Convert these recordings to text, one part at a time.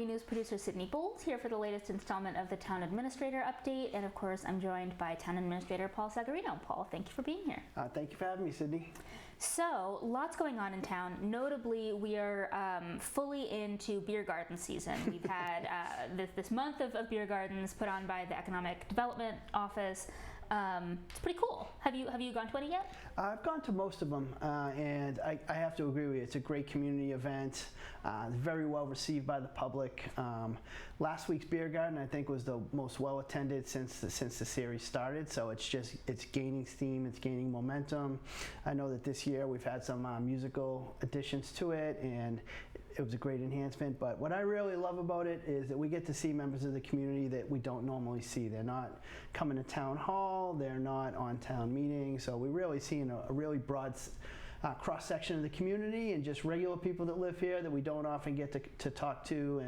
KMUD News producer Sydney Bowles here for the latest installment of the Town Administrator Update, and of course I'm joined by Town Administrator Paul Sagarino. Paul, thank you for being here. Thank you for having me, Sydney. So, lots going on in town. Notably, we are fully into beer garden season. We've had this month of beer gardens put on by the Economic Development Office. It's pretty cool. Have you gone to any yet? I've gone to most of them, and I have to agree with you. It's a great community event. Very well received by the public. Last week's beer garden, I think, was the most well attended since the series started. So it's gaining steam. It's gaining momentum. I know that this year we've had some musical additions to it, and it was a great enhancement. But what I really love about it is that we get to see members of the community that we don't normally see. They're not coming to town hall. They're not on town meetings. So we're really seeing a really broad cross-section of the community and just regular people that live here that we don't often get to talk to,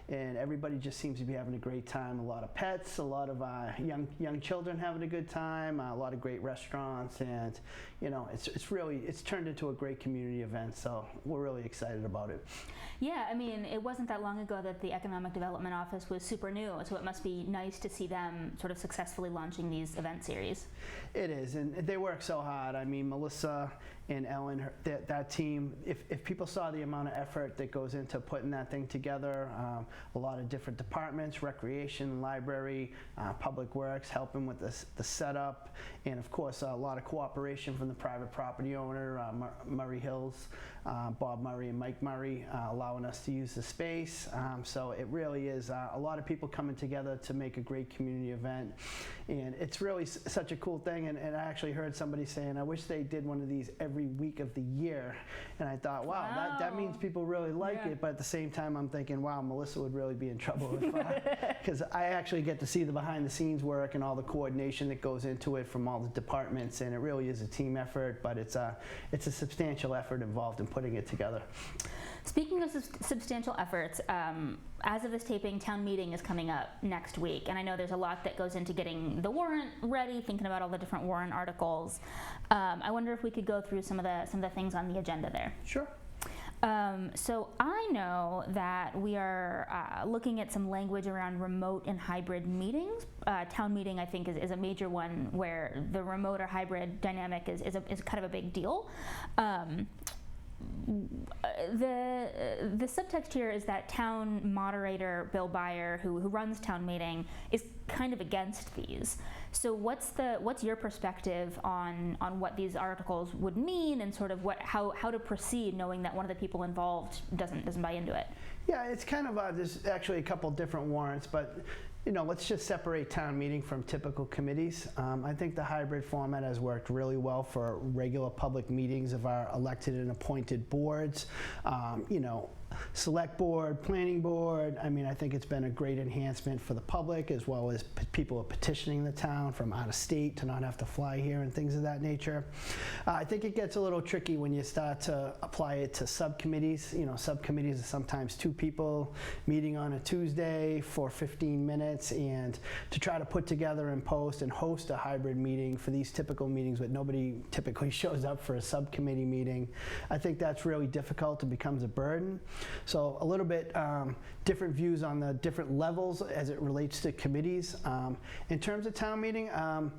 and everybody just seems to be having a great time. A lot of pets, a lot of young children having a good time, a lot of great restaurants, and it's turned into a great community event, so we're really excited about it. Yeah, I mean, it wasn't that long ago that the Economic Development Office was super new, so it must be nice to see them sort of successfully launching these event series. It is, and they work so hard. I mean, Melissa and Ellen, that team, if people saw the amount of effort that goes into putting that thing together, a lot of different departments, recreation, library, public works, helping with the setup, and of course a lot of cooperation from the private property owner, Murray Hills, Bob Murray and Mike Murray, allowing us to use the space. So it really is a lot of people coming together to make a great community event, and it's really such a cool thing. And I actually heard somebody saying, I wish they did one of these every week of the year, and I thought, wow. That means people really like it. But at the same time, I'm thinking, wow, Melissa would really be in trouble because I actually get to see the behind the scenes work and all the coordination that goes into it from all the departments, and it really is a team effort, but it's a substantial effort involved in putting it together. Speaking of substantial efforts, as of this taping, town meeting is coming up next week, and I know there's a lot that goes into getting the warrant ready, thinking about all the different warrant articles. I wonder if we could go through some of the things on the agenda there. Sure. So I know that we are looking at some language around remote and hybrid meetings. Town meeting, I think, is a major one where the remote or hybrid dynamic is kind of a big deal. The subtext here is that town moderator Bill Byer, who runs town meeting, is kind of against these. So what's your perspective on what these articles would mean, and sort of how to proceed, knowing that one of the people involved doesn't buy into it? Yeah, it's kind of there's actually a couple different warrants, but let's just separate town meeting from typical committees. I think the hybrid format has worked really well for regular public meetings of our elected and appointed boards. Select board, planning board. I mean, I think it's been a great enhancement for the public, as well as people are petitioning the town from out of state to not have to fly here and things of that nature. I think it gets a little tricky when you start to apply it to subcommittees. Subcommittees are sometimes two people meeting on a Tuesday for 15 minutes, and to try to put together and post and host a hybrid meeting for these typical meetings, but nobody typically shows up for a subcommittee meeting, I think that's really difficult. It becomes a burden. So a little bit different views on the different levels as it relates to committees. In terms of town meeting, I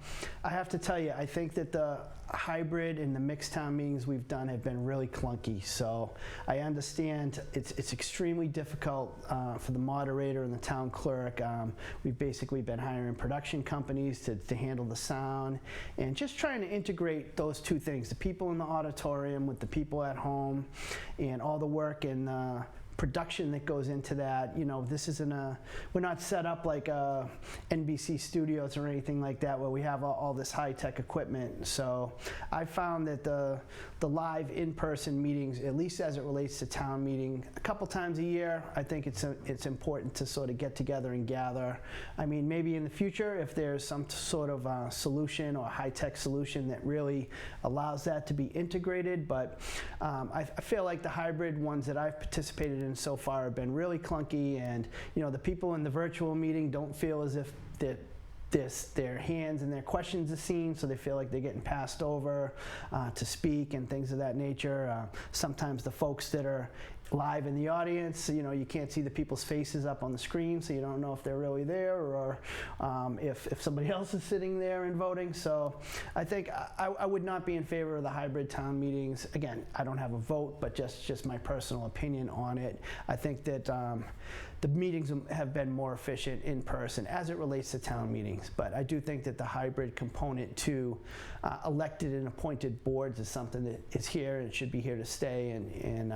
have to tell you, I think that the hybrid and the mixed town meetings we've done have been really clunky. So I understand it's extremely difficult for the moderator and the town clerk. We've basically been hiring production companies to handle the sound, and just trying to integrate those two things, the people in the auditorium with the people at home, and all the work and production that goes into that. This isn't we're not set up like NBC Studios or anything like that, where we have all this high-tech equipment. So I found that the live in-person meetings, at least as it relates to town meeting, a couple times a year, I think it's important to sort of get together and gather. I mean, maybe in the future, if there's some sort of solution or high-tech solution that really allows that to be integrated, but I feel like the hybrid ones that I've participated in so far have been really clunky, and the people in the virtual meeting don't feel as if their hands and their questions are seen, so they feel like they're getting passed over to speak and things of that nature. Sometimes the folks that are live in the audience. You know, you can't see the people's faces up on the screen, so you don't know if they're really there or if somebody else is sitting there and voting. So I think I would not be in favor of the hybrid town meetings. Again, I don't have a vote, but just my personal opinion on it. I think that the meetings have been more efficient in person as it relates to town meetings. But I do think that the hybrid component to elected and appointed boards is something that is here and should be here to stay. And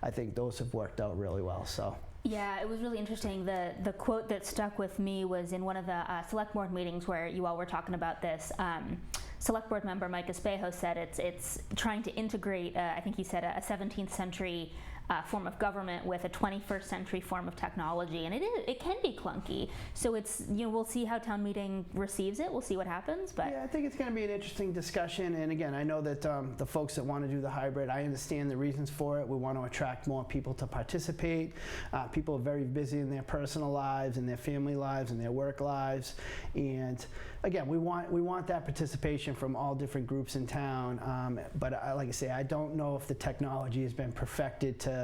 I think those have worked out really well. So. Yeah, it was really interesting. The quote that stuck with me was in one of the select board meetings where you all were talking about this. Select board member Mike Espejo said it's trying to integrate, I think he said, a 17th century form of government with a 21st century form of technology, and it can be clunky. So it's, you know, we'll see how town meeting receives it. We'll see what happens. But yeah, I think it's going to be an interesting discussion. And again, I know that the folks that want to do the hybrid, I understand the reasons for it. We want to attract more people to participate. People are very busy in their personal lives and their family lives and their work lives, and again, we want that participation from all different groups in town. But like I say, I don't know if the technology has been perfected to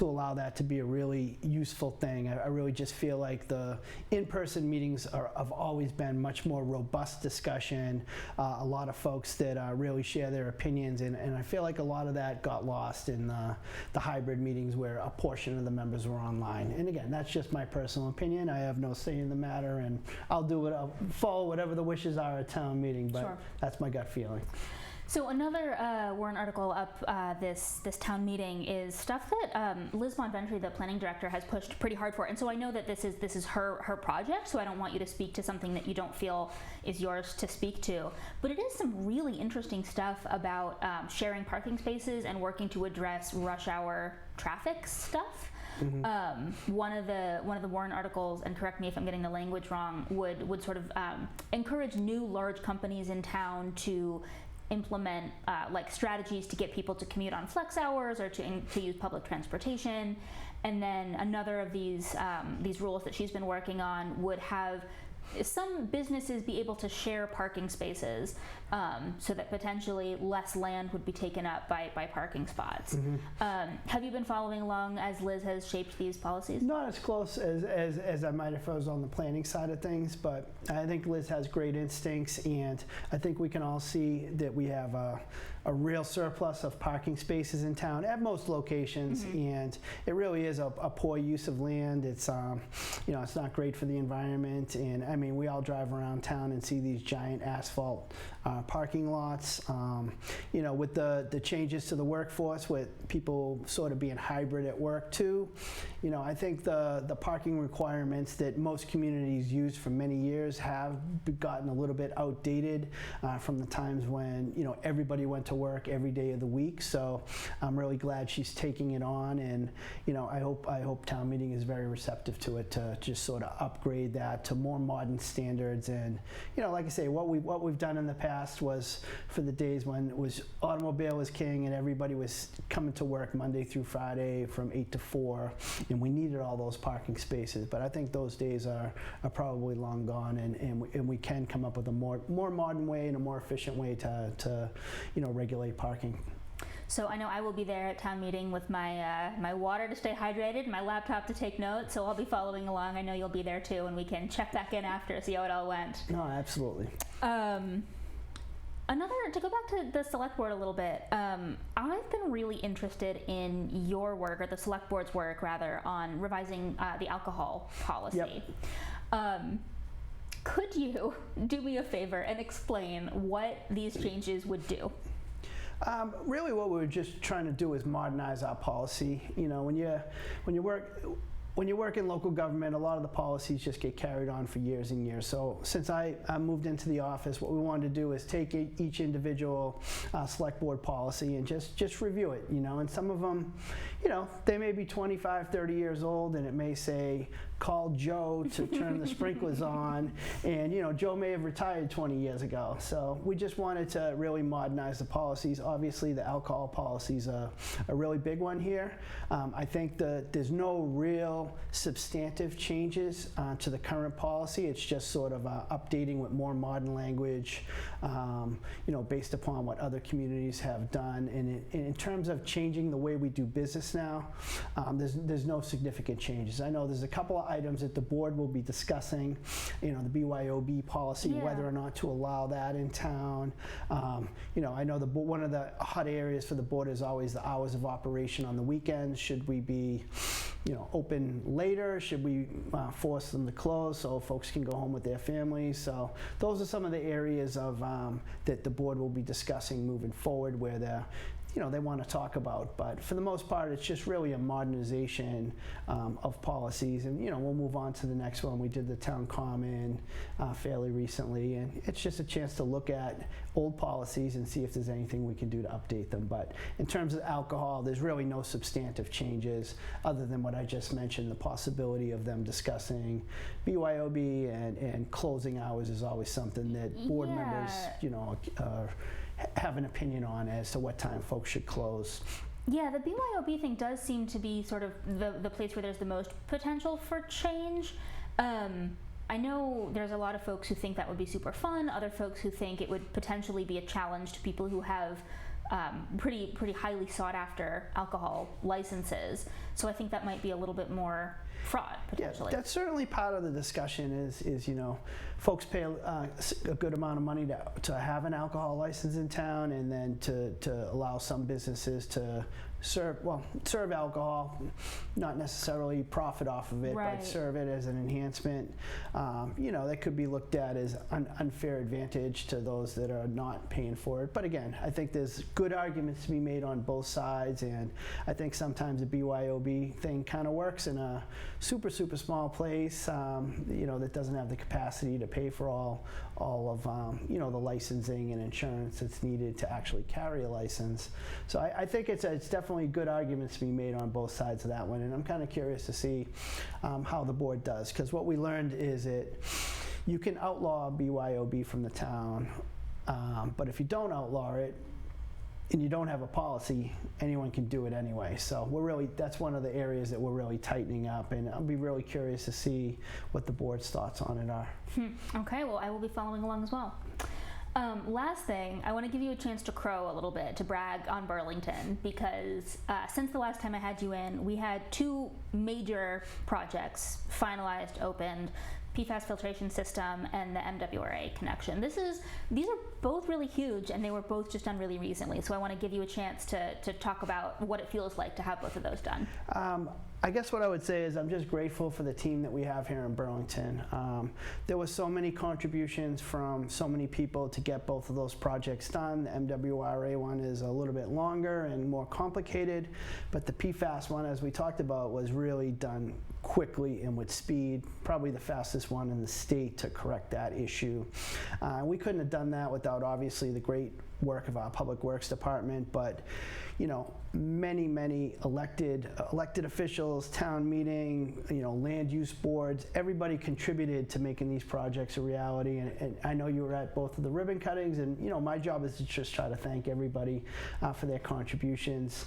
allow that to be a really useful thing. I really just feel like the in-person meetings have always been much more robust discussion. A lot of folks that really share their opinions, and I feel like a lot of that got lost in the hybrid meetings where a portion of the members were online. And again, that's just my personal opinion. I have no say in the matter, and I'll follow whatever the wishes are at town meeting, but Sure. That's my gut feeling. So another warrant article up this town meeting is stuff that Liz Bonventry, the planning director, has pushed pretty hard for. And so I know that this is her project, so I don't want you to speak to something that you don't feel is yours to speak to. But it is some really interesting stuff about sharing parking spaces and working to address rush hour traffic stuff. Mm-hmm. One of the warrant articles, and correct me if I'm getting the language wrong, would sort of encourage new large companies in town to implement like strategies to get people to commute on flex hours or to use public transportation. And then another of these rules that she's been working on would have some businesses be able to share parking spaces so that potentially less land would be taken up by parking spots. Mm-hmm. Have you been following along as Liz has shaped these policies? Not as close as I might if I was on the planning side of things, but I think Liz has great instincts, and I think we can all see that we have a real surplus of parking spaces in town at most locations. Mm-hmm. And it really is a poor use of land. It's it's not great for the environment, and I mean, we all drive around town and see these giant asphalt parking lots. With the changes to the workforce, with people sort of being hybrid at work too, I think the parking requirements that most communities used for many years have gotten a little bit outdated from the times when everybody went to work every day of the week. So I'm really glad she's taking it on, and I hope town meeting is very receptive to it, to just sort of upgrade that to more modern standards. And like I say, what we've done in the past was for the days when automobile was king and everybody was coming to work Monday through Friday from 8 to 4, and we needed all those parking spaces. But I think those days are probably long gone, and we can come up with a more modern way and a more efficient way to regulate parking. So I know I will be there at town meeting with my water to stay hydrated, my laptop to take notes, so I'll be following along. I know you'll be there too, and we can check back in after, see how it all went. No, absolutely. To go back to the select board a little bit, I've been really interested in your work, or the select board's work rather, on revising the alcohol policy. Yep. Could you do me a favor and explain what these changes would do? Really what we were just trying to do is modernize our policy. When you work in local government, a lot of the policies just get carried on for years and years. So since I moved into the office, what we wanted to do is take each individual select board policy and just review it, and some of them, they may be 25, 30 years old, and it may say call Joe to turn the sprinklers on, and Joe may have retired 20 years ago. So we just wanted to really modernize the policies. Obviously, the alcohol policies are a really big one here. I think that there's no real substantive changes to the current policy. It's just sort of updating with more modern language, based upon what other communities have done. And in terms of changing the way we do business now, there's no significant changes. I know there's a couple of items that the board will be discussing, the BYOB policy, whether or not to allow that in town. I know one of the hot areas for the board is always the hours of operation on the weekends. Should we be, open later? Should we force them to close so folks can go home with their families? So those are some of the areas of that the board will be discussing moving forward, where they want to talk about. But for the most part, it's just really a modernization of policies. And, we'll move on to the next one. We did the town common fairly recently, and it's just a chance to look at old policies and see if there's anything we can do to update them. But in terms of alcohol, there's really no substantive changes other than what I just mentioned. The possibility of them discussing BYOB and closing hours is always something that board members, have an opinion on as to what time folks should close. Yeah, the BYOB thing does seem to be sort of the place where there's the most potential for change. I know there's a lot of folks who think that would be super fun, other folks who think it would potentially be a challenge to people who have pretty highly sought after alcohol licenses. So I think that might be a little bit more fraud, potentially. Yeah, that's certainly part of the discussion is folks pay a good amount of money to have an alcohol license in town, and then to allow some businesses to serve alcohol, not necessarily profit off of it, right, but serve it as an enhancement. That could be looked at as an unfair advantage to those that are not paying for it. But again, I think there's good arguments to be made on both sides, and I think sometimes the BYOB thing kind of works in a super small place, that doesn't have the capacity to pay for all of the licensing and insurance that's needed to actually carry a license. So I think it's definitely good arguments to be made on both sides of that one, and I'm kind of curious to see how the board does, because what we learned is that you can outlaw BYOB from the town, but if you don't outlaw it and you don't have a policy, anyone can do it anyway. So that's one of the areas that we're really tightening up, and I'll be really curious to see what the board's thoughts on it are. Okay, well, I will be following along as well. Last thing, I want to give you a chance to crow a little bit, to brag on Burlington, because since the last time I had you in, we had two major projects finalized, opened, PFAS filtration system and the MWRA connection. These are both really huge, and they were both just done really recently. So I want to give you a chance to talk about what it feels like to have both of those done. I guess what I would say is I'm just grateful for the team that we have here in Burlington. There were so many contributions from so many people to get both of those projects done. The MWRA one is a little bit longer and more complicated, but the PFAS one, as we talked about, was really done quickly and with speed, probably the fastest one in the state to correct that issue. We couldn't have done that without obviously the great work of our Public Works Department, but many elected officials, town meeting, land use boards, everybody contributed to making these projects a reality. And I know you were at both of the ribbon cuttings, and my job is to just try to thank everybody for their contributions.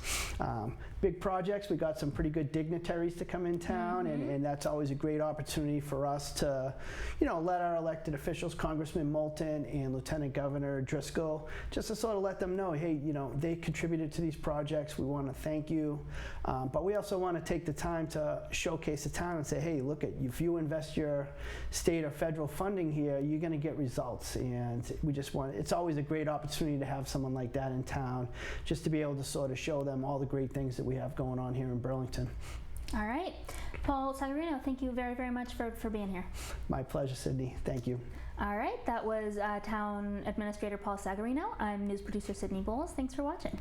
Big projects, we got some pretty good dignitaries to come in town, and that's always a great opportunity for us to, let our elected officials, Congressman Moulton and Lieutenant Governor Driscoll, just to sort of let them know, hey, they contributed to these projects. We want to thank you, but we also want to take the time to showcase the town and say, hey, look, if you invest your state or federal funding here, you're going to get results. And we just it's always a great opportunity to have someone like that in town, just to be able to sort of show them all the great things that we have going on here in Burlington. All right. Paul Sagarino, thank you very, very much for being here. My pleasure, Sydney. Thank you. All right. That was Town Administrator Paul Sagarino. I'm news producer Sydney Bowles. Thanks for watching.